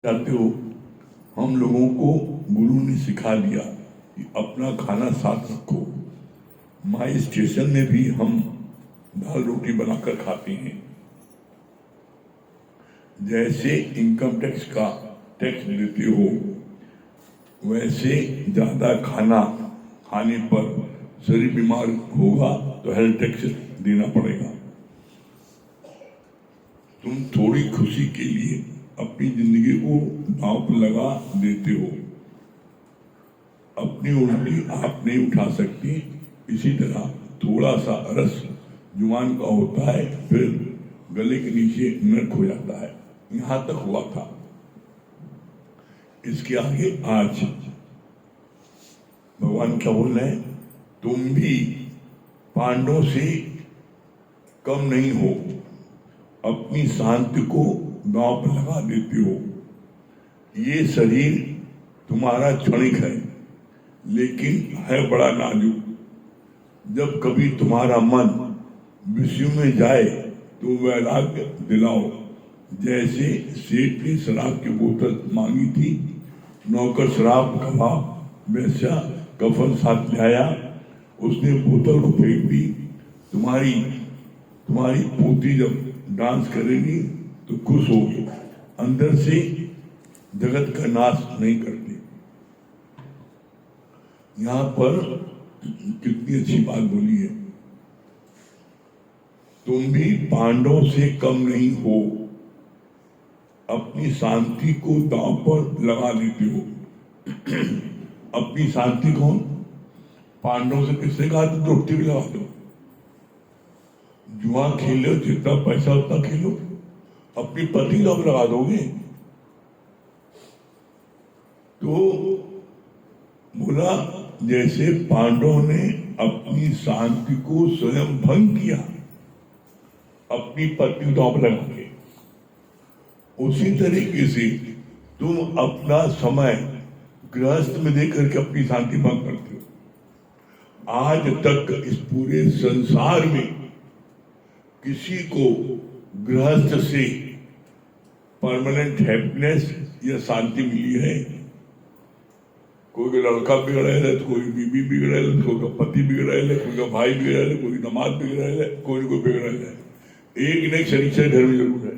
चाहते हो, हम लोगों को गुरु ने सिखा दिया कि अपना खाना साथ रखो। माई स्टेशन में भी हम दाल रोटी बनाकर खाते हैं। जैसे इनकम टैक्स का टैक्स देते हो, वैसे ज्यादा खाना खाने पर शरीर बीमार होगा तो हेल्थ टैक्स देना पड़ेगा। तुम थोड़ी खुशी के लिए अपनी जिंदगी को दांव पर लगा देते हो। अपनी उंगली आप नहीं उठा सकती, इसी तरह थोड़ा सा रस जुबान का होता है, फिर गले के नीचे नर्क हो जाता है। यहां तक हुआ था। इसके आगे आज भगवान क्या बोल रहे हैं? तुम भी पांडवों से कम नहीं हो, अपनी शांति को दांव पर लगा देते हो। ये शरीर तुम्हारा क्षणिक है, लेकिन है बड़ा नाजुक। जब कभी तुम्हारा मन विषयों में जाए तो वैराग्य दिलाओ। जैसे सेठ ने शराब की बोतल मांगी थी, नौकर शराब कबाब वैसा कफन साथ ले आया, उसने बोतल को फेंक दी। तुम्हारी पोती जब डांस करेगी तो खुश होगी, अंदर से जगत का नाश नहीं करती। यहां पर कितनी अच्छी बात बोली है। तुम भी पांडवों से कम नहीं हो, अपनी शांति को दांव पर लगा देते हो। अपनी शांति कौन? पांडवों से किसने कहा? तो द्रौपदी भी लगा दो। जुआ खेलो, जितना पैसा उतना खेलो, अपनी पत्नी को लगा दोगे। तो बोला जैसे पांडवों ने अपनी शांति को स्वयं भंग किया अपनी पत्नी को दांव लगा के, उसी तरीके से तुम अपना समय गृहस्थ में देकर के अपनी शांति भंग करते हो। आज तक इस पूरे संसार में किसी को गृहस्थ से परमानेंट हैप्पीनेस या शांति मिली है? कोई का लड़का बिगड़ा है, तो कोई बीबी बिगड़ा है, कोई का पति बिगड़ा है, कोई का भाई बिगड़ा है, कोई दामाद बिगड़ा है, कोई न कोई बिगड़ा है। एक न एक शनिचर घर में जरूर है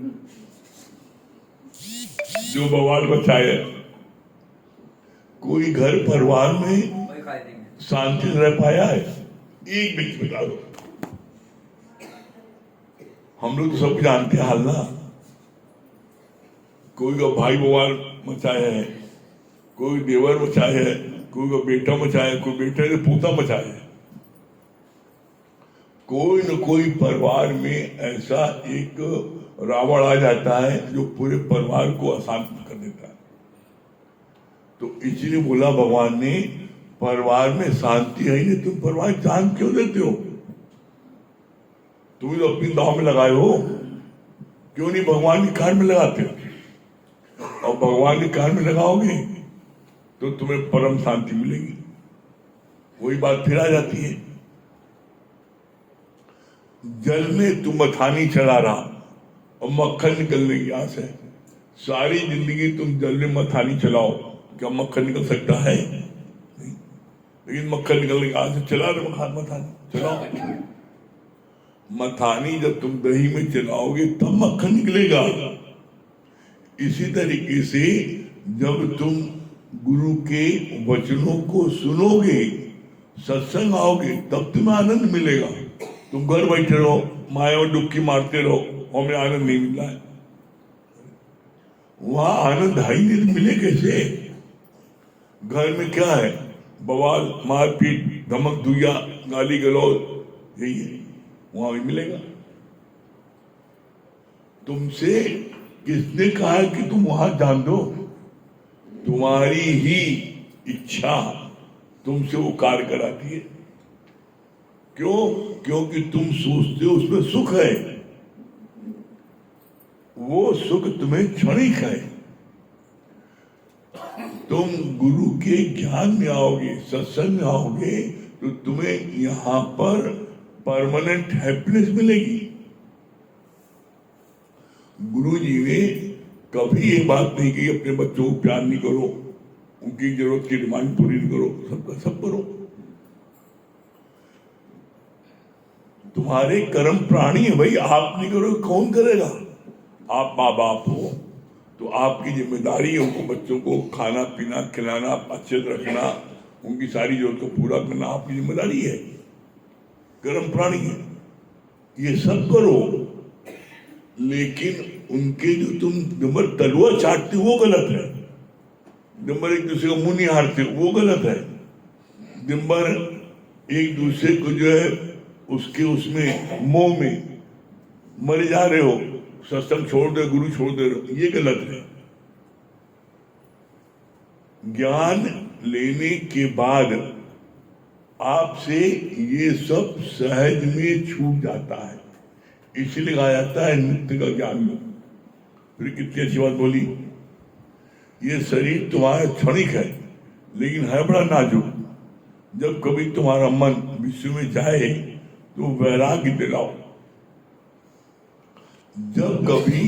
जो बवाल बचाए। कोई घर परिवार में शांति से रह पाया है? एक व्यक्ति बता दो। हम लोग तो सब जानते हैं हाल ना। कोई का भाई बवाल मचाया है, कोई देवर मचाया है, कोई का बेटा मचाया है, कोई बेटे ने पोता मचाया है। कोई न कोई परिवार में ऐसा एक रावण आ जाता है जो पूरे परिवार को अशांत कर देता है। तो इसलिए बोला भगवान ने, परिवार में शांति है नहीं, तुम परिवार जान क्यों देते हो? तुम तो अपनी दांव में लगाए हो, क्यों नहीं भगवान के कार में लगाते हो? और भगवान के कार में लगाओगे तो तुम्हें परम शांति मिलेगी। वही बात फिर आ जाती है। जल में तुम मथानी चला रहा और मक्खन निकलने की आस है। सारी जिंदगी तुम जल में मथानी चलाओ, क्या मक्खन निकल सकता है? नहीं। लेकिन मक्खन निकलने की आस है, चला रहे मथानी चलाओ। मथानी जब तुम दही में चलाओगे तब मक्खन निकलेगा। इसी तरीके से जब तुम गुरु के वचनों को सुनोगे, सत्संग आओगे, तब तुम्हें आनंद मिलेगा। तुम घर बैठे रहो, माया और डुबकी मारते रहो, हमें आनंद नहीं मिला है। वहां आनंद है ही नहीं, मिले कैसे? घर में क्या है? बवाल, मारपीट, धमक धुइया, गाली गलौज, यही है। वहां भी मिलेगा। तुमसे किसने कहा है कि तुम वहां जान दो? तुम्हारी ही इच्छा तुमसे वो कार्य कराती है। क्यों? क्योंकि तुम सोचते हो उसमें सुख है। वो सुख तुम्हें क्षणिक है। तुम गुरु के ज्ञान में आओगे, सत्संग में आओगे, तो तुम्हें यहां पर परमानेंट हैप्पीनेस मिलेगी। गुरु जी ने कभी ये बात नहीं की अपने बच्चों को प्यार नहीं करो, उनकी जरूरत की डिमांड पूरी नहीं करो, सबका सब करो। तुम्हारे कर्म प्राणी है भाई, आप नहीं करोगे कौन करेगा? आप माँ बाप हो तो आपकी जिम्मेदारी है उनको, बच्चों को खाना पीना खिलाना, अच्छे से रखना, उनकी सारी जरूरत को पूरा करना आपकी जिम्मेदारी है। कर्म प्राणी है, ये सब करो, लेकिन उनके जो तुम नंबर तलवार चाटते वो गलत है, नंबर एक दूसरे को मुंह नहीं हारते वो गलत है, नंबर एक दूसरे को जो है उसके उसमें मोह में मर जा रहे हो, सत्संग छोड़ दे, गुरु छोड़ दे रहे हो, ये गलत है। ज्ञान लेने के बाद आपसे ये सब सहज में छूट जाता है, इसलिए कहा जाता है नित्य का ज्ञान लो। फिर कितनी अच्छी बात बोली, ये शरीर तुम्हारा क्षणिक है लेकिन है बड़ा नाजुक। जब कभी तुम्हारा मन विश्व में जाए तो वैराग्य दिलाओ। जब कभी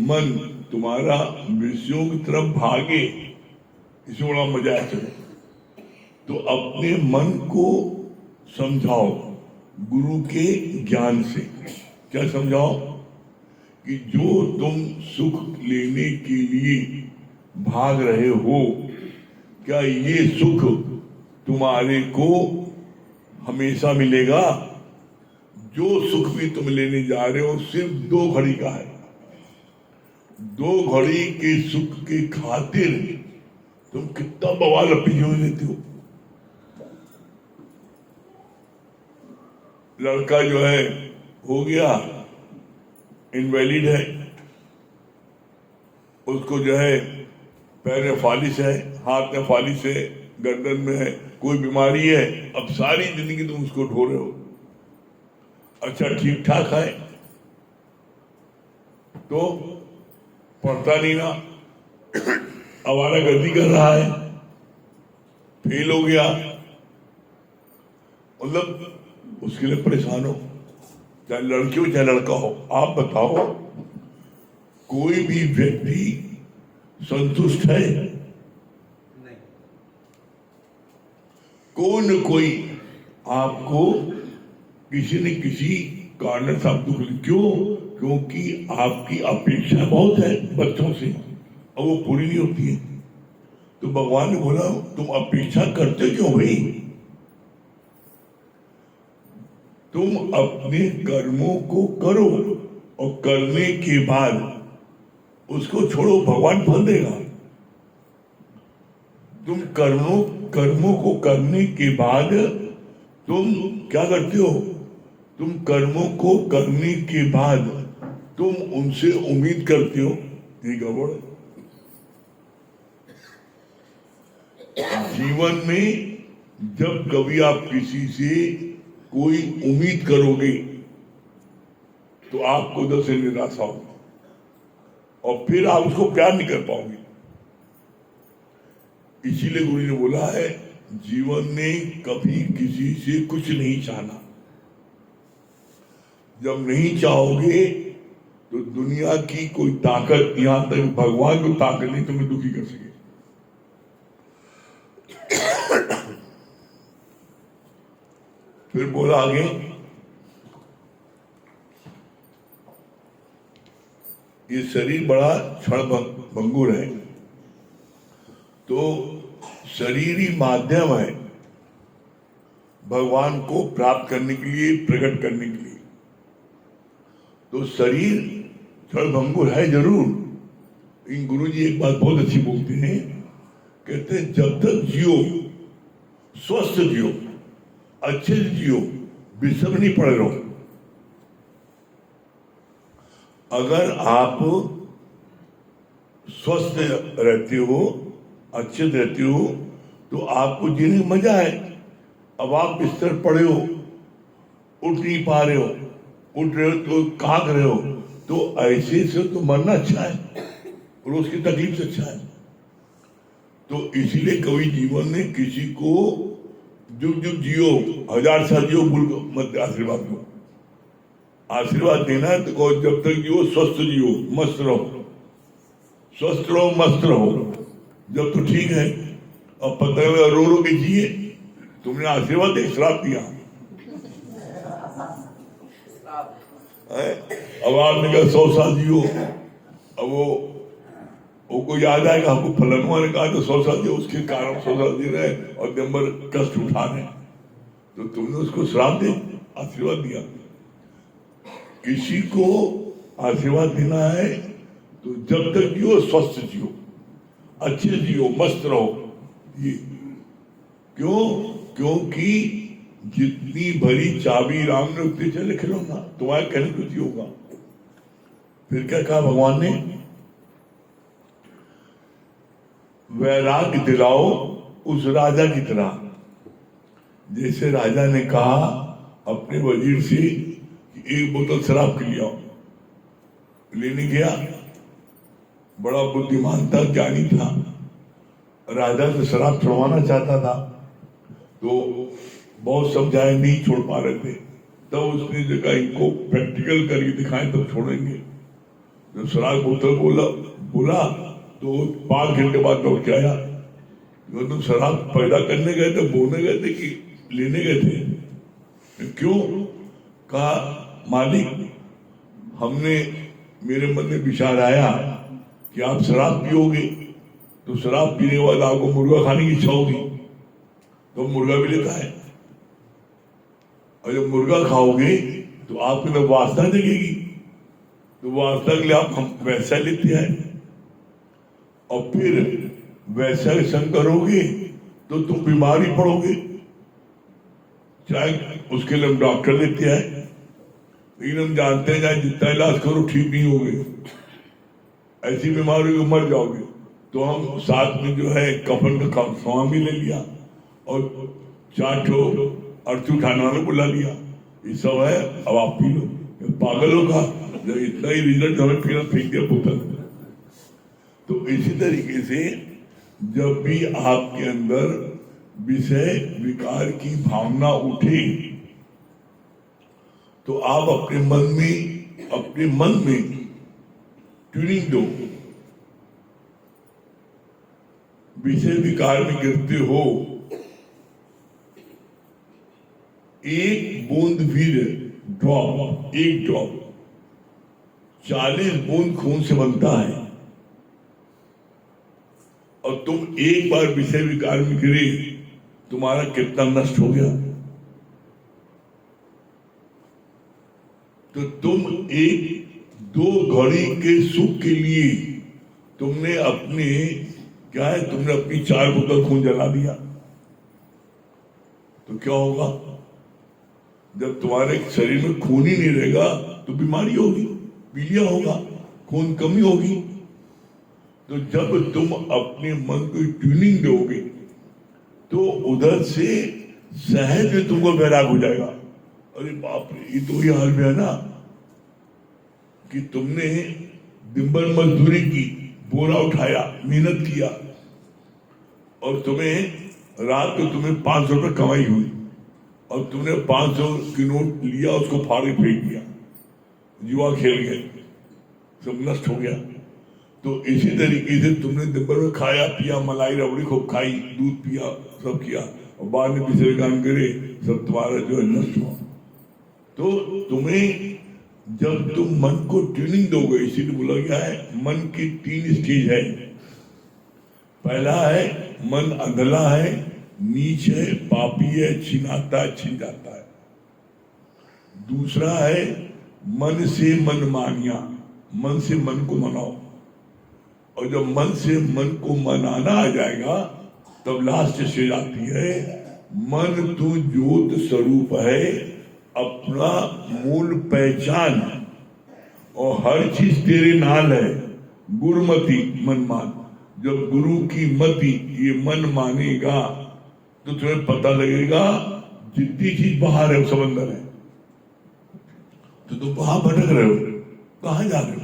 मन तुम्हारा विषयों की तरफ भागे, इसमें बड़ा मजा है, तो अपने मन को समझाओ गुरु के ज्ञान से। क्या समझाओ? कि जो तुम सुख लेने के लिए भाग रहे हो, क्या ये सुख तुम्हारे को हमेशा मिलेगा? जो सुख भी तुम लेने जा रहे हो सिर्फ 2 घड़ी का है। 2 घड़ी के सुख के खातिर तुम कितना बवाल अपनी जीवन लेते हो। लड़का जो है हो गया इनवैलिड है, उसको जो है पैर में फालिश है, हाथ में फालिश है, गर्दन में है, कोई बीमारी है, अब सारी जिंदगी तुम उसको ढो रहे हो। अच्छा ठीक ठाक है तो पढ़ता नहीं ना, आवारागर्दी कर रहा है, फेल हो गया, मतलब उसके लिए परेशान हो, चाहे लड़की हो चाहे लड़का हो। आप बताओ कोई भी व्यक्ति संतुष्ट है? नहीं। कोई न कोई आपको किसी न किसी कारण से आप दुख, क्यों? क्योंकि आपकी अपेक्षा बहुत है बच्चों से और वो पूरी नहीं होती है। तो भगवान ने बोला तुम अपेक्षा करते क्यों भाई? तुम अपने कर्मों को करो और करने के बाद उसको छोड़ो, भगवान फल देगा। तुम कर्मों को करने के बाद तुम क्या करते हो? तुम कर्मों को करने के बाद तुम उनसे उम्मीद करते हो, ये गड़बड़ है। जीवन में जब कभी आप किसी से कोई उम्मीद करोगे तो आपको उधर से निराशा होगी और फिर आप उसको प्यार नहीं कर पाओगे। इसीलिए गुरु ने बोला है जीवन में कभी किसी से कुछ नहीं चाहना। जब नहीं चाहोगे तो दुनिया की कोई ताकत, यहां तक भगवान को ताकत नहीं तुम्हें दुखी कर सके। फिर बोला आगे, ये शरीर बड़ा क्षण भंगुर है, तो शरीर ही माध्यम है भगवान को प्राप्त करने के लिए, प्रकट करने के लिए। तो शरीर क्षण भंगुर है जरूर। इन गुरु जी एक बात बहुत अच्छी बोलते हैं, कहते हैं जब तक जियो स्वस्थ जियो, अच्छे से जियो, विषम नहीं पड़े रहो। अगर आप स्वस्थ रहते हो, अच्छे से रहते हो, तो आपको जीने में मजा है। अब आप बिस्तर पड़े हो, उठ नहीं पा रहे हो, उठ रहे हो तो काग रहे हो, तो ऐसे से तो मरना अच्छा है और उसकी तकलीफ से अच्छा है। तो इसीलिए कभी जीवन में किसी को जुग जुग जियो, 1000 साल जियो, भूल मत आशीर्वाद दो। आशीर्वाद देना है तो जब तक जियो स्वस्थ जियो, मस्त रहो, स्वस्थ रहो, मस्त रहो, जब तो ठीक है। अब पता लगा रो रो के जिए, तुमने आशीर्वाद दे, श्राप दिया। अब आपने कहा 100 साल जियो, अब वो को याद आएगा हमको फलनुआ ने कहा तो 100 साल जियो, उसके कारण 100 साल जी रहे और नंबर कष्ट उठा रहे, तो तुमने उसको श्राप दे आशीर्वाद दिया। किसी को आशीर्वाद देना है तो जब तक जियो स्वस्थ जियो, अच्छे जियो, मस्त रहो। ये क्यों? क्योंकि जितनी भरी चाबी राम ने उतनी चले खिलौना, तुम्हारे कहने कुछ ही होगा। फिर क्या कहा भगवान ने? वैराग्य दिलाओ उस राजा की तरह। जैसे राजा ने कहा अपने वजीर से कि एक बोतल शराब के लिए आओ, लेने गया, बड़ा बुद्धिमान था, ज्ञानी था, राजा से शराब छुड़वाना चाहता था, तो बहुत समझाए, नहीं छोड़ पा रहे थे। तब उसने जगह इनको प्रैक्टिकल करके दिखाएं तब छोड़ेंगे। जब शराब बोतल बोला तो 5 घंटे बाद लौट के आया। तो तुम शराब पैदा करने गए थे, बोने गए थे कि लेने गए थे? क्यों? कहा मालिक, हमने, मेरे मन में विचार आया कि आप शराब पियोगे तो शराब पीने के बाद आपको मुर्गा खाने की इच्छा होगी, तो मुर्गा भी लेता है, और जब मुर्गा खाओगे तो आपको जब वासना जगेगी, तो वासना के लिए आप हम वैसा लेते हैं, और फिर वैसा संग करोगे तो तुम बीमार ही पड़ोगे। चाहे उसके लिए हम डॉक्टर लेते हैं, लेकिन हम जानते हैं चाहे जितना इलाज करो ठीक नहीं होगे, ऐसी बीमारी को मर जाओगे। तो हम साथ में जो है कफन का सामान भी ले लिया और 4 ठो अर्थी उठाने वालों बुला लिया, ये सब है, अब आप पी लो। पागलों का जब इतना ही रिजल्ट हमें पीना, फेंक दिया बोतल। तो इसी तरीके से जब भी आपके अंदर विषय विकार की भावना उठे तो आप अपने मन में ट्यूनिंग दो। विषय विकार में गिरते हो, एक बूंद भी ड्रॉप, एक ड्रॉप 40 बूंद खून से बनता है, और तुम एक बार विषय विकार में गिरे, तुम्हारा कितना नष्ट हो गया। तो तुम 1-2 घड़ी के सुख के लिए तुमने अपने क्या है, तुमने अपनी 4 बोतल खून जला दिया। तो क्या होगा? जब तुम्हारे शरीर में खून ही नहीं रहेगा तो बीमारी होगी, पीलिया होगा, खून कमी होगी। तो जब तुम अपने मन को ट्यूनिंग दोगे तो उधर से सहज में तुमको वैराग हो जाएगा। अरे बाप रे, ये तो ही हाल में है ना कि तुमने दिन भर मजदूरी की, बोरा उठाया, मेहनत किया, और तुम्हें रात को तुम्हें 500 रुपये कमाई हुई, और तुमने 500 की नोट लिया, उसको फाड़ के फेंक दिया, जुआ खेल गए, सब नष्ट हो गया। तो इसी तरीके से तुमने दिन भर में खाया पिया, मलाई रबड़ी खूब खाई, दूध पिया, सब किया, और बाद में पिछले काम करे, सब तुम्हारा जो है नष्ट हुआ। तो तुम्हें जब तुम मन को ट्यूनिंग दोगे, इसीलिए बोला गया है मन की 3 स्टेज है। पहला है मन अंधला है, नीच है, पापी है, छिनाता है, छिन जाता है। दूसरा है मन से मन मानिया, मन से मन को मनाओ, और जब मन से मन को मनाना आ जाएगा तब लास्ट स्टेज आती है मन तू ज्योत स्वरूप है, अपना मूल पहचान, और हर चीज तेरे नाल है, गुरुमति मन मान। जब गुरु की मति ये मन मानेगा तो तुम्हें पता लगेगा जितनी चीज बाहर है वो सब अंदर है। तो तुम कहां भटक रहे हो, कहां जा रहे हो?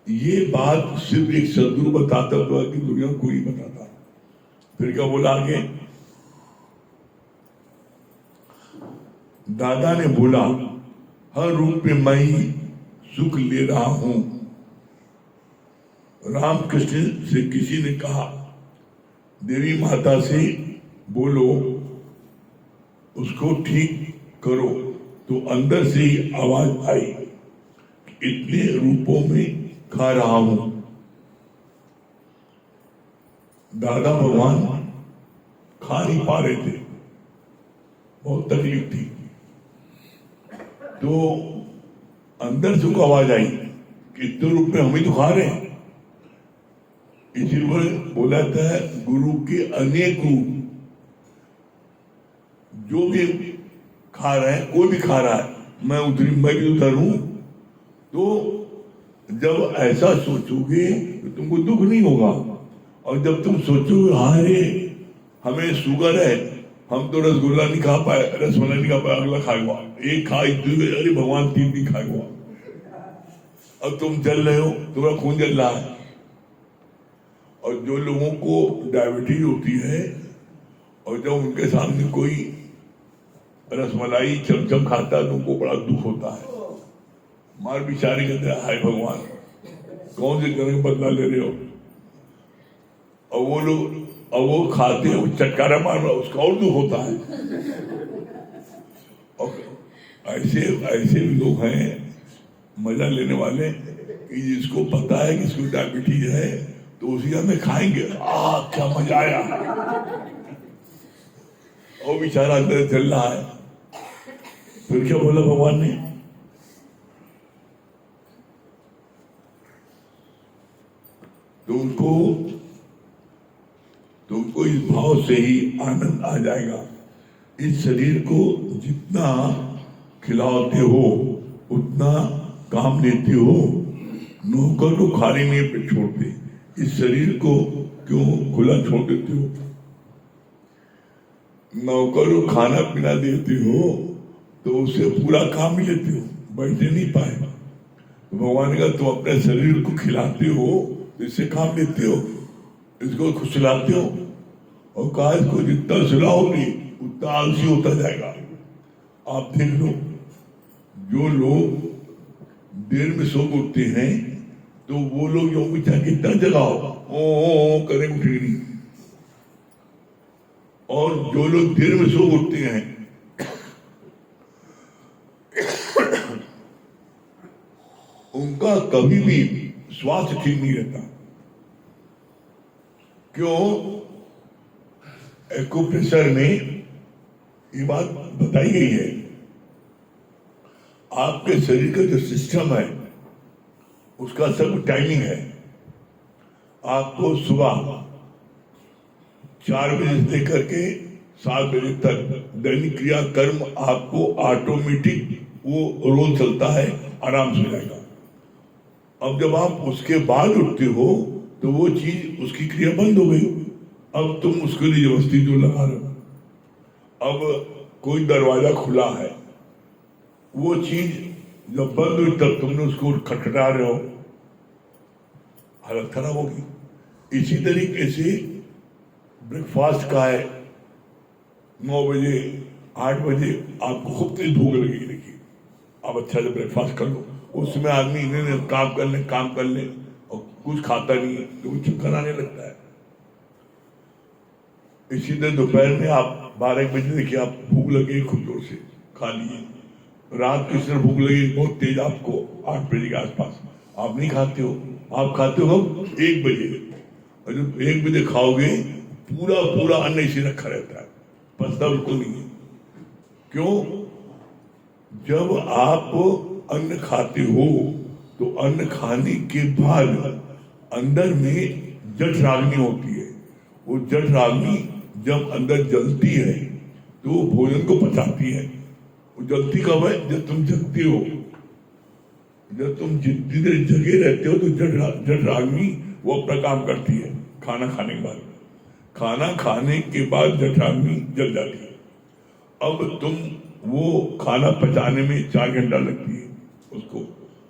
ये बात सिर्फ एक सदगुरु बताता था कि दुनिया को कोई बताता। फिर क्या बोला आगे? दादा ने बोला हर रूप में मैं ही सुख ले रहा हूं, रामकृष्ण से किसी ने कहा, देवी माता से बोलो उसको ठीक करो, तो अंदर से ही आवाज आई, इतने रूपों में खा रहा हूं। दादा भगवान खा नहीं पा रहे थे, बहुत तकलीफ थी, तो अंदर से आवाज आई कि इतने रूप में हम ही तो खा रहे हैं। इसीलिए बोला था गुरु के अनेक रूप, जो भी खा रहे हैं, कोई भी खा रहा है, मैं भी उधर हूं। तो जब ऐसा सोचोगे तो तुमको दुख नहीं होगा, और जब तुम सोचोगे हाँ रे हमें शुगर है, हम तो रसगुल्ला नहीं खा पाए, रसमलाई नहीं खा पाए, अगला खाएगा, एक खाई, अरे भगवान 3 नहीं खाएगा, अब तुम जल रहे हो, तुम्हारा खून जल रहा है। और जो लोगों को डायबिटीज होती है और जब उनके सामने कोई रसमलाई चमचम खाता है तो उनको बड़ा दुख होता है, मार बिचारे कहते हैं हाय भगवान कौन से जन्म बदला ले रहे हो। और वो लोग और वो खाते हैं, वो चटकारा मार रहा, उसका और दुख होता है। और ऐसे ऐसे भी लोग हैं मजा लेने वाले कि जिसको पता है कि इसको डायबिटीज है तो उसी में खाएंगे, क्या मजा आया, और बेचारा अंदर चल रहा है। फिर क्या बोला भगवान ने, तुमको इस भाव से ही आनंद आ जाएगा। इस शरीर को जितना खिलाते हो उतना काम देते हो, नौकर को खाली नहीं पे छोड़ते, इस शरीर को क्यों खुला छोड़ देते हो। नौकर को खाना पीना देते हो तो उसे पूरा काम ही लेते हो, बैठने नहीं पाए। भगवान ने कहा तुम अपने शरीर को खिलाते हो, इससे काम लेते हो, इसको खुशलाते हो, और कहा इसको जितना सुलाओगे उतना आलसी होता जाएगा। आप देख लो, जो लोग देर में सो उठते हैं तो वो लोग जो पूछा कितना जगाओ, ओ करे उठे नहीं, और जो लोग देर में सो उठते हैं उनका कभी भी स्वास्थ्य ठीक नहीं रहता। क्यों? एक्यूप्रेशर में ये बात बताई गई है, आपके शरीर का जो सिस्टम है उसका सब टाइमिंग है। आपको सुबह 4 बजे से लेकर के 7 बजे तक दैनिक क्रिया कर्म आपको ऑटोमेटिक वो रोल चलता है, आराम से जाएगा। अब जब आप उसके बाद उठते हो तो वो चीज उसकी क्रिया बंद हो गई, अब तुम उसके लिए जबरदस्ती जो लगा रहे हो। अब कोई दरवाजा खुला है, वो चीज जब बंद हुई तब तुमने उसको खटखटा रहे हो, हालत खराब होगी। इसी तरीके से ब्रेकफास्ट का है, 9 बजे 8 बजे आपको खूब तेज भूख लगेगी, देखिए आप अच्छा से ब्रेकफास्ट कर लो, उसमें आदमी इन्हें काम कर ले और कुछ खाता नहीं है तो चक्कर आने लगता है। इसी तरह दोपहर में आप 12 बजे देखिए आप भूख लगी खूब जोर से खा लिए, रात को इस तरह भूख लगी बहुत तेज आपको 8 बजे के आसपास, आप नहीं खाते हो, आप खाते हो 1 बजे, और जब 1 बजे खाओगे पूरा अन्न इसी रखा रहता है, पचता बिल्कुल नहीं है। क्यों? जब आप अन्न खाते हो तो अन्न खाने के बाद अंदर में जठराग्नि होती है, वो जठराग्नि जब अंदर जलती है तो वो भोजन को पचाती है। वो जलती कब है? जब तुम जगते हो, जब तुम जितनी देर जगे रहते हो तो जठराग्नि वो अपना काम करती है। खाना खाने के बाद, खाना खाने के बाद जठराग्नि जल जाती है। अब तुम वो खाना पचाने में 4 घंटा लगती है उसको,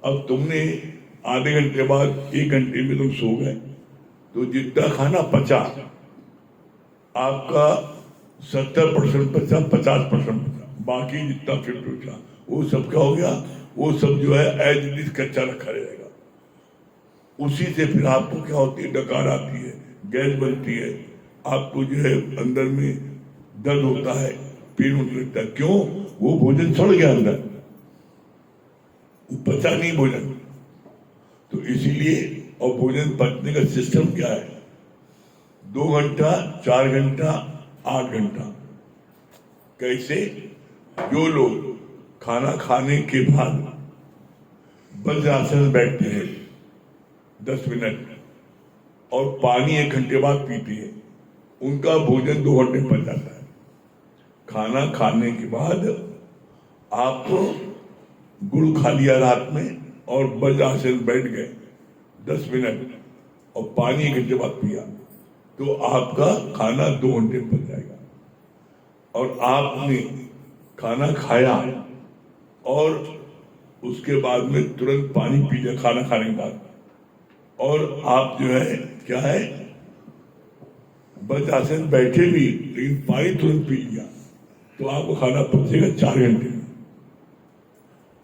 अब तुमने आधे घंटे बाद 1 घंटे में तुम सो गए, तो जितना खाना पचा आपका 70% पचा, 50% पचा, बाकी जितना 50 बचा, वो सब क्या हो गया? वो सब जो है एज इट इज कच्चा रखा रहेगा। उसी से फिर आपको क्या होती है, डकार आती है, गैस बनती है, आपको जो है अंदर में दर्द होता है, पेन होने लगता है। क्यों? वो भोजन सड़ गया अंदर, वो पचा नहीं भोजन। तो इसीलिए, और भोजन पचने का सिस्टम क्या है, 2 घंटा, 4 घंटा, 8 घंटा। कैसे? जो लोग खाना खाने के बाद वज्रासन में बैठते हैं 10 मिनट और पानी 1 घंटे बाद पीते हैं, उनका भोजन 2 घंटे में पच जाता है। खाना खाने के बाद आप गुड़ खा लिया रात में और वज्रासन में बैठ गए 10 मिनट और पानी 1 घंटे बाद पिया, तो आपका खाना 2 घंटे में पच जाएगा। और आपने खाना खाया और उसके बाद में तुरंत पानी पी लिया खाना खाने के बाद, और आप जो है क्या है, वज्रासन बैठे भी लेकिन पानी तुरंत पी लिया, तो आपको खाना पचेगा 4 घंटे में।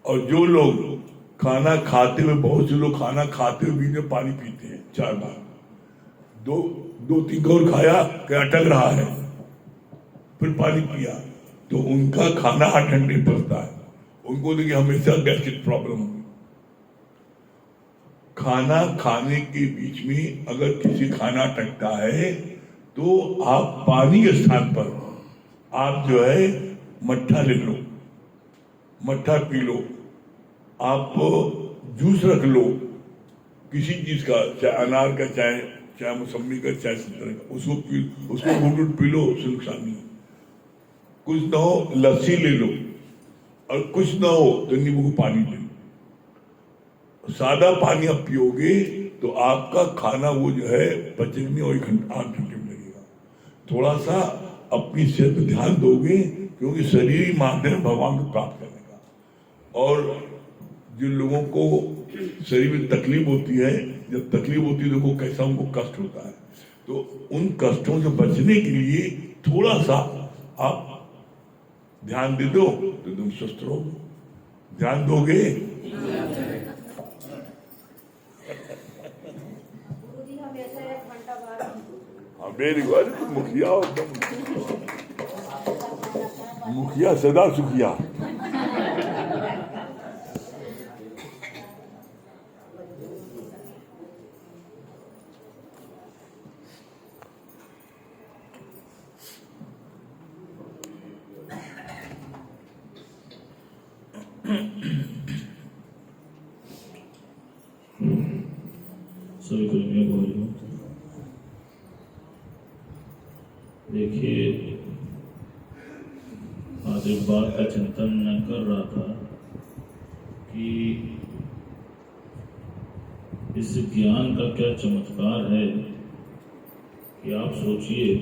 और जो लोग खाना खाते हुए, बहुत से लोग खाना खाते हुए बीच में पानी पीते हैं 4 बार, 2-3 और खाया क्या अटक रहा है, फिर पानी पिया, तो उनका खाना 8 घंटे पचता है। उनको देखिए हमेशा गैस्ट्रिक प्रॉब्लम होगी। खाना खाने के बीच में अगर किसी खाना अटकता है तो आप पानी के स्थान पर आप जो है मट्ठा ले लो, मट्ठा पी लो, आप जूस रख लो किसी चीज का, चाहे अनार का, चाहे मौसमी का, चाहे संतरे का, उसको घूट पी लो, उससे नुकसान नहीं। कुछ ना हो लस्सी ले लो, और कुछ ना हो तो नींबू का पानी ले लो। सादा पानी आप पियोगे तो आपका खाना वो जो है पचने और 8 घंटे में लगेगा। थोड़ा सा अपनी सेहत पर ध्यान दोगे, क्योंकि शरीर ही माध्यम है भगवान को प्राप्त करने का। और जिन लोगों को शरीर में तकलीफ होती है, जब तकलीफ होती है तो वो कैसा उनको कष्ट होता है, तो उन कष्टों से बचने के लिए थोड़ा सा आप ध्यान दे दो तो तुम स्वस्थ रहोगे। ध्यान दोगे? Very good. मुखिया मुखिया सदा सुखिया। सभी प्रेमियों को देखिए, आज एक बात का चिंतन मैं कर रहा था कि इस ज्ञान का क्या चमत्कार है कि आप सोचिए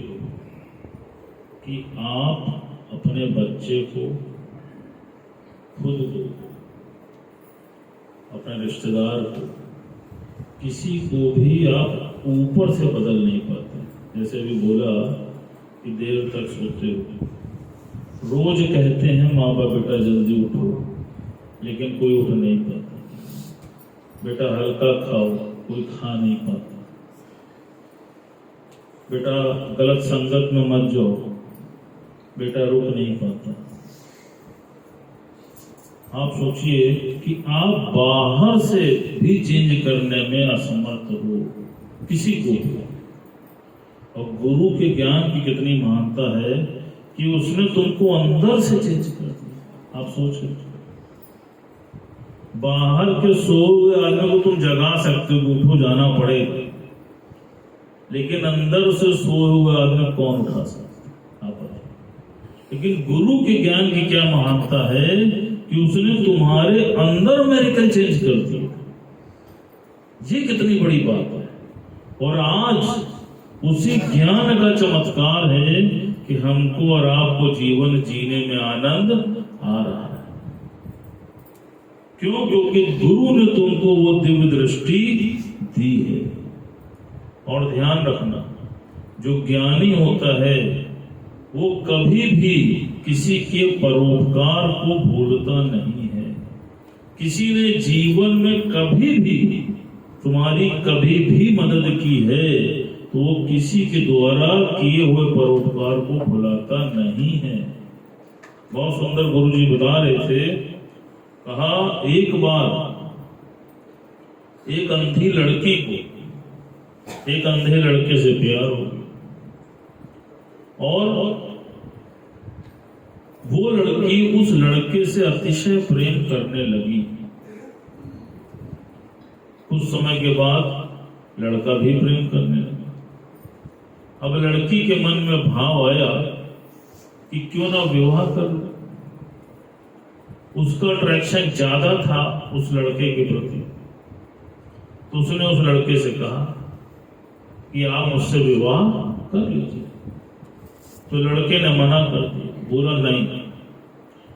कि आप अपने बच्चे को खुद को, अपने रिश्तेदार को, किसी को भी आप ऊपर से बदल नहीं पाते। जैसे अभी बोला कि देर तक सोते हो, रोज कहते हैं माँ बाप बेटा जल्दी उठो, लेकिन कोई उठ नहीं पाता। बेटा हल्का खाओ, कोई खा नहीं पाता। बेटा गलत संगत में मत जाओ, बेटा रुक नहीं पाता। आप सोचिए कि आप बाहर से भी चेंज करने में असमर्थ हो किसी को भी। और गुरु के ज्ञान की कितनी महानता है कि उसने तुमको अंदर से चेंज कर दिया। आप सोच लीजिए, बाहर के सोए हुए आदमी को तुम जगा सकते हो, उठो जाना पड़ेगा, लेकिन अंदर से सोए हुए आदमी कौन उठा सकता? आप बताइए। लेकिन गुरु के ज्ञान की क्या महानता है कि उसने तुम्हारे अंदर मेडिकल चेंज कर दिया। ये कितनी बड़ी बात है। और आज उसी ज्ञान का चमत्कार है कि हमको और आपको जीवन जीने में आनंद आ रहा है। क्यों? क्योंकि गुरु ने तुमको वो दिव्य दृष्टि दी है। और ध्यान रखना, जो ज्ञानी होता है वो कभी भी किसी के परोपकार को भूलता नहीं है। किसी ने जीवन में कभी भी तुम्हारी कभी भी मदद की है तो वो किसी के द्वारा किए हुए परोपकार को भुलाता नहीं है। बहुत सुंदर गुरुजी बता रहे थे, कहा एक बार एक अंधी लड़की को एक अंधे लड़के से प्यार हो गया और वो लड़की उस लड़के से अतिशय प्रेम करने लगी। कुछ समय के बाद लड़का भी प्रेम करने लगा। अब लड़की के मन में भाव आया कि क्यों ना विवाह कर लो। उसका अट्रैक्शन ज्यादा था उस लड़के के प्रति, तो उसने उस लड़के से कहा कि आप मुझसे विवाह कर लीजिए। तो लड़के ने मना कर दिया, बोला नहीं।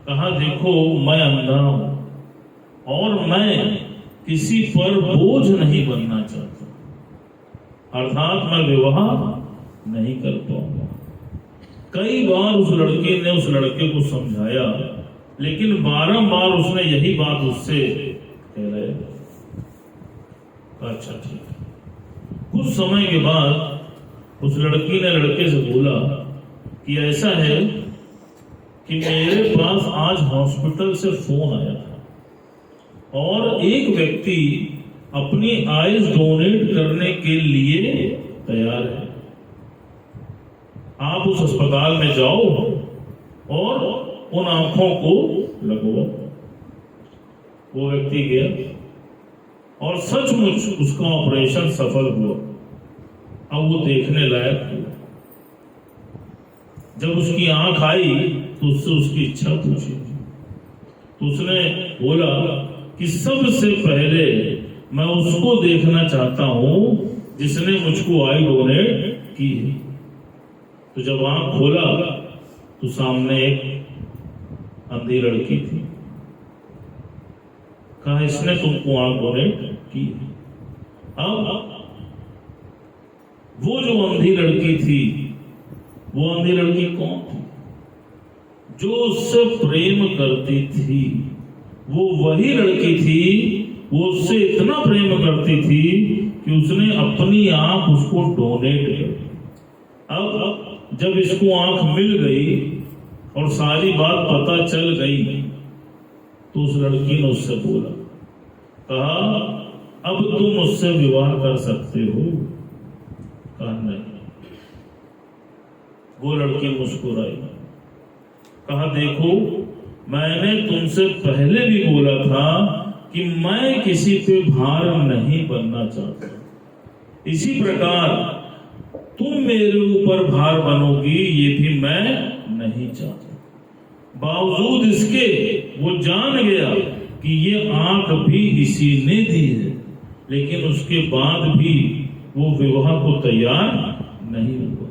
कहा देखो मैं अंधा हूं और मैं किसी पर बोझ नहीं बनना चाहता, अर्थात मैं विवाह नहीं कर पाऊंगा। कई बार उस लड़के ने उस लड़के को समझाया, लेकिन बारंबार उसने यही बात उससे कहलाया। अच्छा ठीक। कुछ समय के बाद उस लड़की ने लड़के से बोला कि ऐसा है कि मेरे पास आज हॉस्पिटल से फोन आया था और एक व्यक्ति अपनी आइज डोनेट करने के लिए तैयार है। आप उस अस्पताल में जाओ और उन आंखों को लगवाओ। वो व्यक्ति गया और सचमुच उसका ऑपरेशन सफल हुआ। अब वो देखने लायक हुआ। जब उसकी आंख आई तो उससे उसकी इच्छा पूछी, तो उसने बोला कि सबसे पहले मैं उसको देखना चाहता हूं जिसने मुझको आई डोनेट की है। तो जब आंख खोला तो सामने एक अंधी लड़की थी। कहा इसने तुमको आंख डोनेट की है। अब वो जो अंधी लड़की थी, वो अंधी लड़की कौन थी? जो उससे प्रेम करती थी, वो वही लड़की थी। वो उससे इतना प्रेम करती थी कि उसने अपनी आंख उसको डोनेट कर दी। अब जब इसको आंख मिल गई और सारी बात पता चल गई तो उस लड़की ने उससे बोला, कहा अब तुम मुझसे विवाह कर सकते हो? कहा नहीं। वो लड़की मुस्कुराई, कहा देखो मैंने तुमसे पहले भी बोला था कि मैं किसी पे भार नहीं बनना चाहता। इसी प्रकार तुम मेरे ऊपर भार बनोगी ये भी मैं नहीं चाहता। बावजूद इसके वो जान गया कि ये आंख भी इसी ने दी है, लेकिन उसके बाद भी वो विवाह को तैयार नहीं हुआ।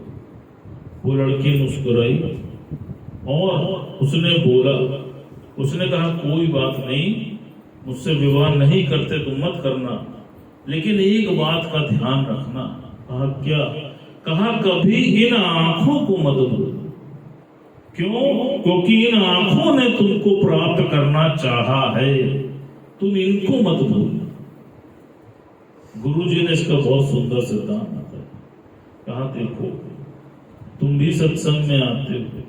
वो लड़की मुस्कुराई और उसने बोला, उसने कहा कोई बात नहीं, मुझसे विवाह नहीं करते तो मत करना, लेकिन एक बात का ध्यान रखना। कहा क्या? कहा कभी इन आंखों को मत भूलो। क्यों? क्योंकि इन आंखों ने तुमको प्राप्त करना चाहा है, तुम इनको मत भूलो। गुरु जी ने इसका बहुत सुंदर सिद्धांत बताया। कहा देखो तुम भी सत्संग में आते हो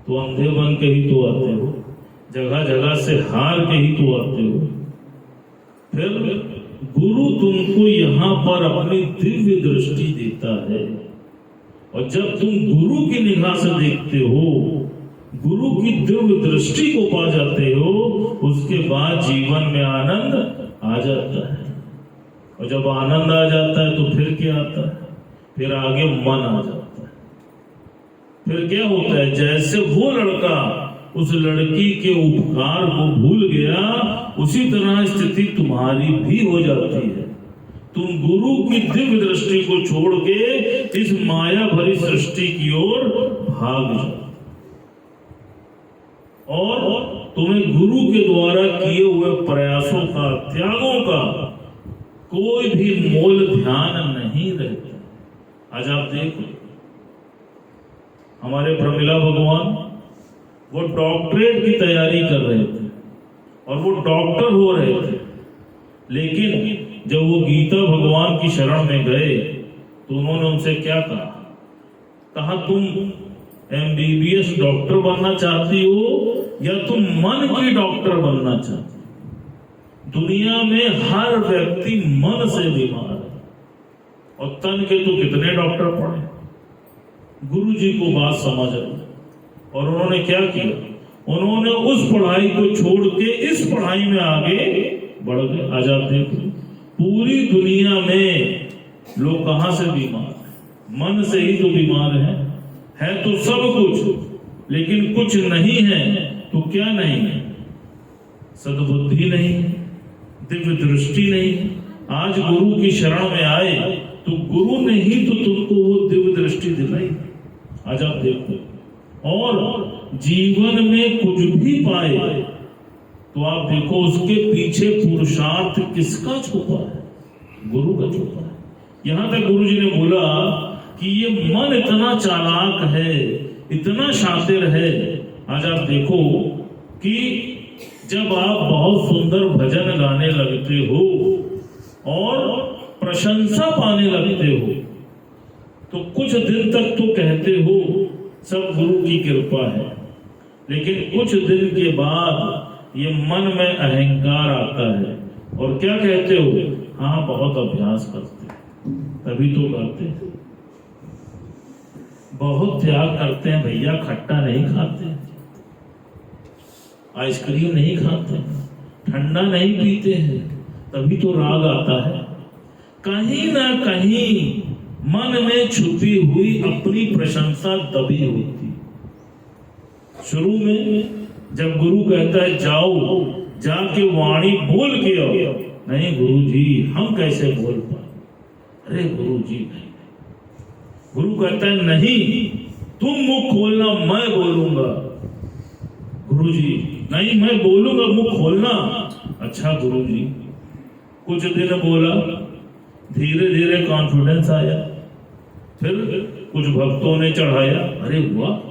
तो अंधे बन के ही तो आते हो, जगह जगह से हार के ही तो आते हो। फिर गुरु तुमको यहाँ पर अपनी दिव्य दृष्टि देता है और जब तुम गुरु की निगाह से देखते हो, गुरु की दिव्य दृष्टि को पा जाते हो, उसके बाद जीवन में आनंद आ जाता है। और जब आनंद आ जाता है तो फिर क्या आता है? फिर आगे मन आ जाता है। फिर क्या होता है? जैसे वो लड़का उस लड़की के उपकार को भूल गया, उसी तरह स्थिति तुम्हारी भी हो जाती है। तुम गुरु की दिव्य दृष्टि को छोड़ के इस माया भरी सृष्टि की ओर भाग जाओ और तुम्हें गुरु के द्वारा किए हुए प्रयासों का, त्यागों का कोई भी मोल ध्यान नहीं रहता। आज आप देखो हमारे प्रमिला भगवान वो डॉक्टरेट की तैयारी कर रहे थे और वो डॉक्टर हो रहे थे, लेकिन जब वो गीता भगवान की शरण में गए तो उन्होंने उनसे क्या कहा, तुम MBBS डॉक्टर बनना चाहती हो या तुम मन की डॉक्टर बनना चाहती हो? दुनिया में हर व्यक्ति मन से बीमार है और तन के तो कितने डॉक्टर पढ़े। गुरु जी को बात समझ आई और उन्होंने क्या किया, उन्होंने उस पढ़ाई को छोड़ के इस पढ़ाई में आगे बढ़ गए। आज आप देखिए पूरी दुनिया में लोग कहां से बीमार हैं, मन से ही तो बीमार है तो सब कुछ, लेकिन कुछ नहीं है तो क्या नहीं है, सद्बुद्धि नहीं है, दिव्य दृष्टि नहीं है। आज गुरु की शरण में आए तो गुरु ने ही तो तुमको वो दिव्य दृष्टि दिलाई। आज आप देखो, और जीवन में कुछ भी पाए तो आप देखो उसके पीछे पुरुषार्थ किसका छुपा है, गुरु का छुपा है। यहां तक गुरु जी ने बोला कि ये मन इतना चालाक है, इतना शातिर है। आज आप देखो कि जब आप बहुत सुंदर भजन गाने लगते हो और प्रशंसा पाने लगते हो तो कुछ दिन तक तो कहते हो सब गुरु की कृपा है, लेकिन कुछ दिन के बाद ये मन में अहंकार आता है और क्या कहते हो, हाँ बहुत अभ्यास करते तभी तो करते हैं, बहुत त्याग करते हैं भैया, खट्टा नहीं खाते, आइसक्रीम नहीं खाते, ठंडा नहीं पीते हैं, तभी तो राग आता है। कहीं ना कहीं मन में छुपी हुई अपनी प्रशंसा दबी होती। शुरू में जब गुरु कहता है जाओ जाके वाणी बोल के आओ, नहीं गुरु जी हम कैसे बोल पाए, अरे गुरु जी नहीं। गुरु कहता है नहीं तुम मुख खोलना मैं बोलूंगा, गुरु जी नहीं मैं बोलूंगा मुख खोलना। अच्छा गुरु जी, कुछ दिन बोला, धीरे धीरे कॉन्फिडेंस आया, फिर कुछ भक्तों ने चढ़ाया, अरे वाह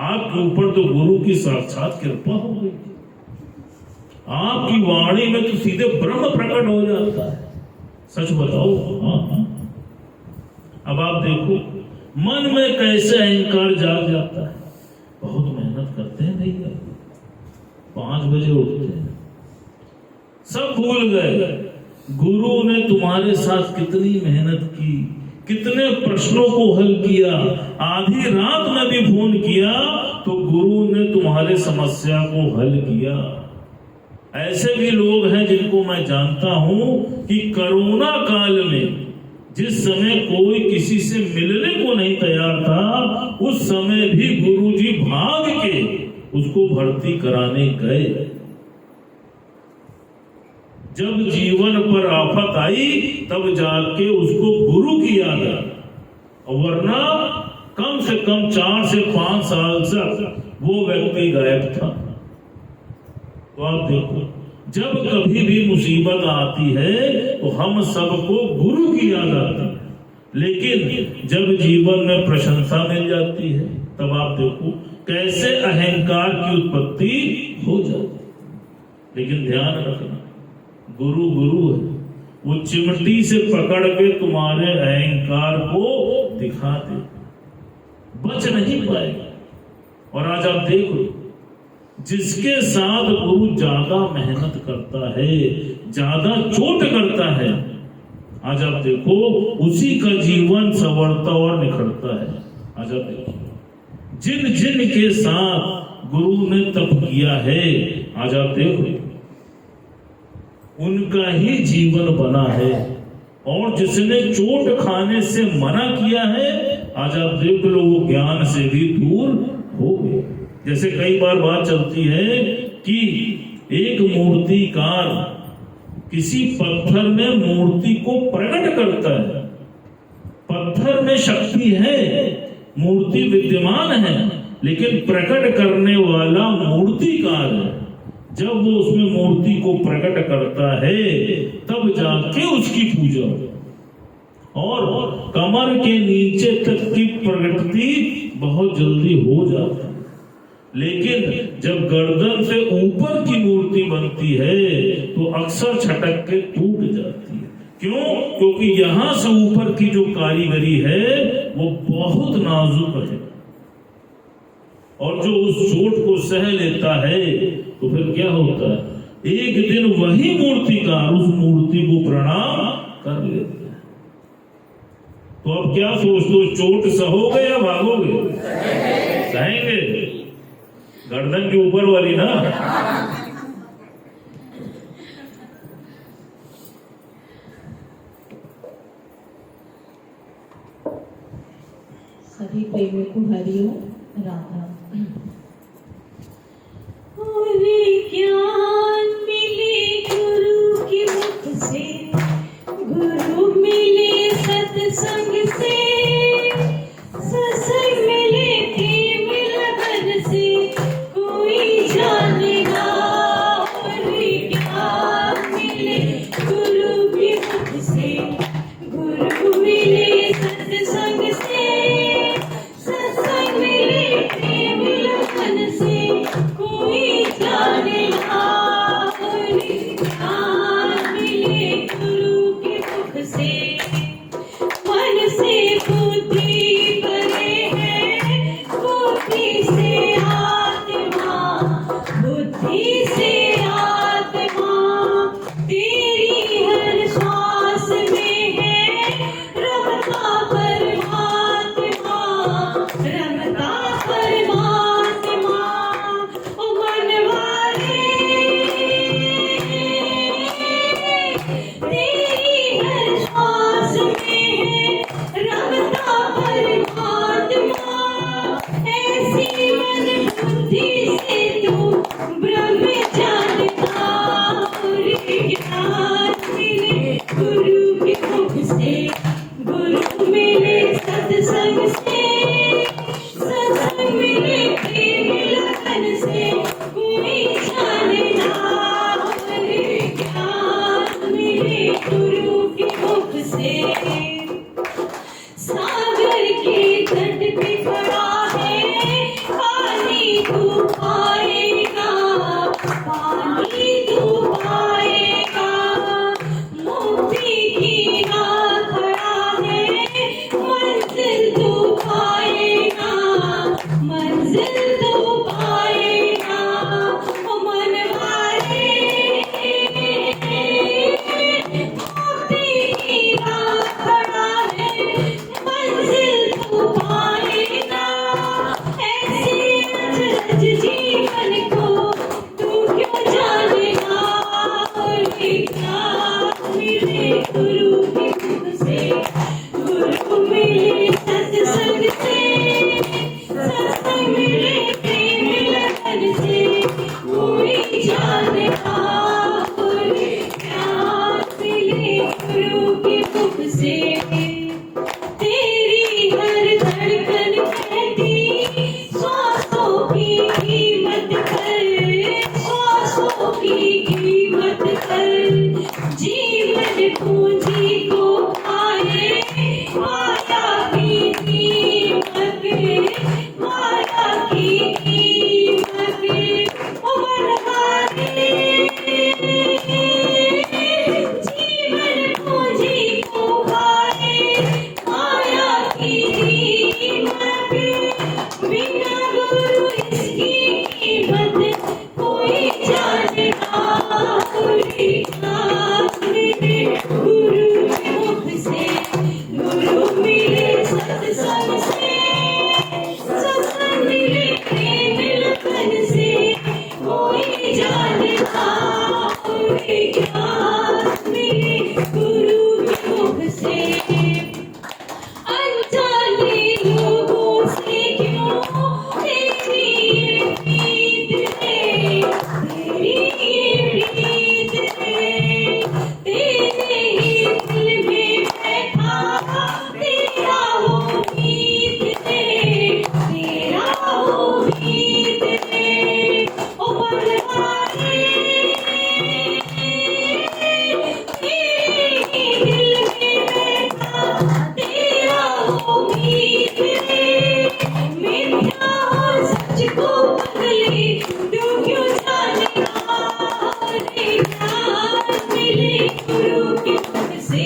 आपके ऊपर तो गुरु की साक्षात कृपा हो गई, आपकी वाणी में तो सीधे ब्रह्म प्रकट हो जाता है, सच बताओ। हाँ। अब आप देखो मन में कैसे अहंकार जाग जाता है। बहुत मेहनत करते हैं भैया, 5 बजे उठते हैं, सब भूल गए गुरु ने तुम्हारे साथ कितनी मेहनत की, कितने प्रश्नों को हल किया, आधी रात में भी फोन किया तो गुरु ने तुम्हारे समस्या को हल किया। ऐसे भी लोग हैं जिनको मैं जानता हूं कि कोरोना काल में जिस समय कोई किसी से मिलने को नहीं तैयार था, उस समय भी गुरुजी भाग के उसको भर्ती कराने गए। जब जीवन पर आफत आई तब जाके उसको गुरु की याद आई, वरना कम से कम 4 से 5 साल तक वो व्यक्ति गायब था। तो आप देखो जब कभी भी मुसीबत आती है तो हम सबको गुरु की याद आती है, लेकिन जब जीवन में प्रशंसा मिल जाती है तब आप देखो कैसे अहंकार की उत्पत्ति हो जाती है। लेकिन ध्यान रखना, गुरु गुरु है, वो चिमटी से पकड़ के तुम्हारे अहंकार को दिखा दे, बच नहीं पाएगा। और आज आप देखो जिसके साथ गुरु ज्यादा मेहनत करता है, ज्यादा चोट करता है, आज आप देखो उसी का जीवन संवरता और निखरता है। आज आप देखो जिन जिन के साथ गुरु ने तप किया है, आज आप देखो उनका ही जीवन बना है, और जिसने चोट खाने से मना किया है, आज आप देख लो वो ज्ञान से भी दूर हो गए। जैसे कई बार बात चलती है कि एक मूर्तिकार किसी पत्थर में मूर्ति को प्रकट करता है, पत्थर में शक्ति है, मूर्ति विद्यमान है, लेकिन प्रकट करने वाला मूर्तिकार है। जब वो उसमें मूर्ति को प्रकट करता है तब जाके उसकी पूजा हो, और कमर के नीचे तक की प्रगति बहुत जल्दी हो जाती है। लेकिन जब गर्दन से ऊपर की मूर्ति बनती है तो अक्सर छटक के टूट जाती है। क्यों? क्योंकि यहां से ऊपर की जो कारीगरी है वो बहुत नाजुक है, और जो उस चोट को सह लेता है तो फिर क्या होता है, एक दिन वही मूर्तिकार उस मूर्ति को प्रणाम कर लेते हैं। तो अब क्या सोचते हो, चोट सहोगे या भागोगे? सहेंगे, गर्दन के ऊपर वाली ना। सभी प्रेमी को हरिओम राम राम। ज्ञान मिले गुरु के मुख से, गुरु मिले सत्संग से, सत्संग मिले प्रेम लगन से, कोई जानेगा। और ज्ञान मिले गुरु के मुख से, गुरु मिले सत्संग से, सत्संग मिले प्रेम लगन से, कोई जानेगा। और ज्ञान मिले गुरु के मुख से, मन से बुद्धि परे है, बुद्धि से आत्मा, बुद्धि से आत्मा, तेरी हर श्वास में है रमता परमात्मा, रमता परमात्मा। ओ मनवारे, तेरी हर श्वास में है रमता परमात्मा, ऐसी मन बुद्धि से तू ब्रह्म जानता। और ज्ञान मिले गुरु के मुख से, गुरु मिले सत्संग से, सत्संग मिले प्रेम लगन से, कोई जानेगा। और ज्ञान मिले गुरु के मुख से, सागर के तट पे खड़ा है, पानी तू पाएगा, पानी तू पाएगा। मुक्ति की राह खड़ा है, मंजिल तू पाएगा, मंजिल तू पाएगा। ओ मनवारे, मुक्ति की राह खड़ा है, मंजिल तू पाएगा। ऐसे अचरज जीवन को तू क्यों जानेगा। और ज्ञान मिले गुरु के मुख से, गुरु मिले सत्संग से, सत्संग मिले प्रेम लगन से, कोई जानेगा। और ज्ञान मिले गुरु के मुख से, तेरी हर धड़कन कहती श्वासों की कीमत कर, श्वासों की कीमत कर। जीवन पूंजी को आए माया की कीमत, माया की कीमत। ओ मनवारे, जीवन पूंजी को आए माया की कीमत, बिना गुरु इसकी कीमत कोई जानेगा। और ज्ञान मिले गुरु के मुख से, गुरु मिले सत्संग से, सत्संग मिले प्रेम लगन से, कोई जानेगा। और ज्ञान मिले गुरु के मुख से, अनजाने लोगों से क्यों तेरी ये प्रीत है, तेरी ये प्रीत है। तेरे ही दिल में बैठा तेरा वो गीत है, तेरा वो गीत है। ओ मनवारे, तेरे ही दिल में बैठा तेरा वो गीत है। मिथ्या और सच को बदले तू क्यों जानेगा। और ज्ञान मिले गुरु के मुख से,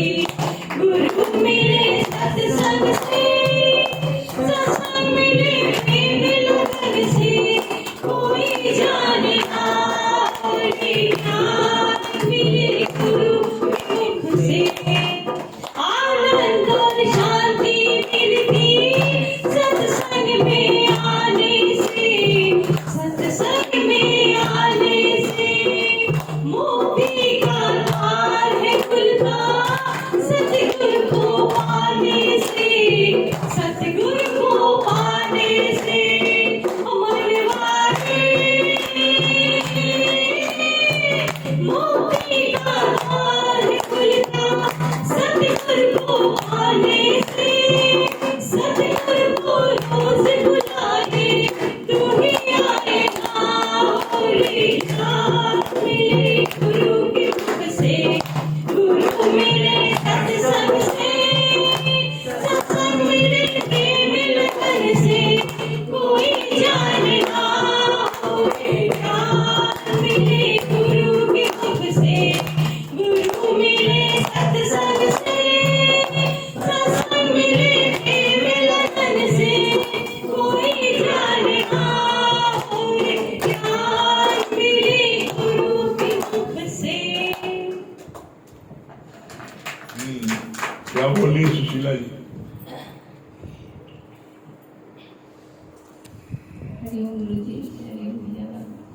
हरिओम गुरु जी। हरिओम भैया,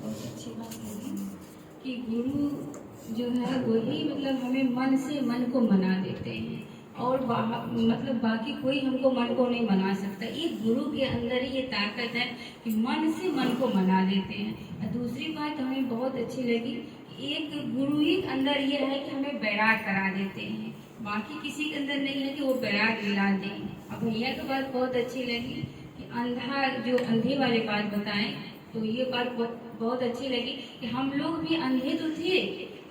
बहुत अच्छी बात लगी कि गुरु जो है वही मतलब हमें मन से मन को मना देते हैं और मतलब बाकी कोई हमको मन को नहीं मना सकता। ये गुरु के अंदर ही ये ताकत है कि मन से मन को मना देते हैं। और दूसरी बात हमें बहुत अच्छी लगी कि एक गुरु ही के अंदर ये है कि हमें बैराग करा देते हैं, बाकी किसी के अंदर नहीं है कि वो बैराग दिला दें। अब भैया की बात बहुत अच्छी लगी कि अंधा जो अंधे वाले बात बताएं, तो ये बात बहुत अच्छी लगी कि हम लोग भी अंधे तो थे,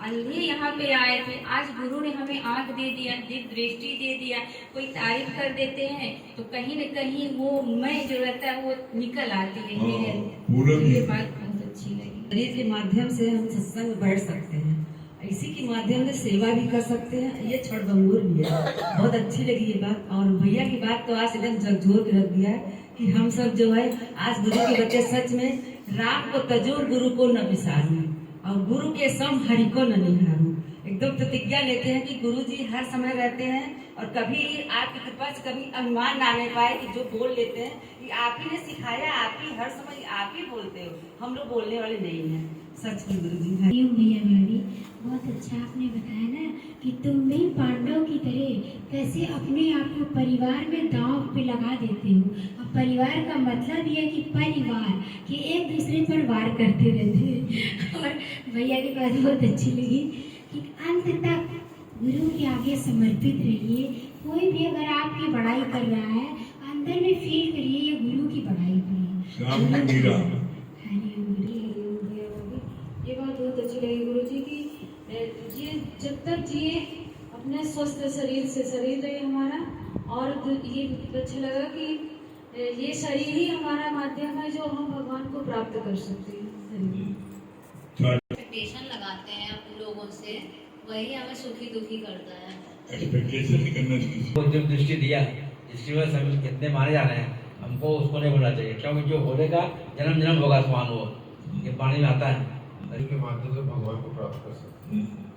अंधे यहाँ पे आए थे, आज गुरु ने हमें आंख दे दिया, दिव्य दृष्टि दे दिया। कोई तारीफ कर देते हैं तो कहीं न कहीं वो मैं जो रहता है वो निकल आती है। ये बात बहुत अच्छी लगी। शरीर के माध्यम से हम सत्संग में बैठ सकते हैं, इसी के माध्यम से सेवा भी कर सकते हैं। ये क्षण भंगुर भी है, बहुत अच्छी लगी ये बात। और भैया की बात तो आज एकदम झकझोर के रख दिया है कि हम सब जो है आज गुरु के बच्चे सच में राम को तजो गुरु को न बिसारूं और गुरु के सम हरि को न निहारूं। एकदम प्रतिज्ञा लेते हैं कि गुरु जी हर समय रहते हैं और कभी आपकी कृपा से कभी अभिमान ना ले पाए कि जो बोल लेते हैं ये आप ही ने सिखाया, आप ही हर समय आप ही बोलते हो, हम लोग बोलने वाले नहीं हैं। सच में गुरु जी। हरिओम भैया भाभी, बहुत अच्छा आपने बताया ना कि तुम भी पांडव की तरह कैसे अपने आप को परिवार में दांव पे लगा देते हो। अब परिवार का मतलब ये है कि परिवार कि एक दूसरे पर वार करते रहते हैं। और भैया की बात बहुत अच्छी लगी कि अंत तक गुरु के आगे समर्पित रहिए। कोई भी अगर आपकी बड़ाई कर रहा है अंदर में फील करिए ये गुरु की बड़ाई करिए। ये बात बहुत अच्छी लगी गुरु जी की ये जब तक जिए अपने स्वस्थ शरीर से शरीर रहे हमारा। और ये अच्छा लगा कि ये शरीर ही हमारा माध्यम है जो हम भगवान को प्राप्त कर सकते हैं। एक्सपेक्टेशन लगाते हैं हम लोगों से, वही हमें सुखी दुखी करता है। एक्सपेक्टेशन नहीं करना चाहिए। को जो दृष्टि दिया, दृष्टि में सभी कितने माने जा रहे हैं, हमको उसको नहीं बोलना चाहिए, क्योंकि जो बोलेगा जन्म जन्म होगा समान वो, ये पानी में आता है। के माध्यम से भगवान को प्राप्त कर सकते हैं।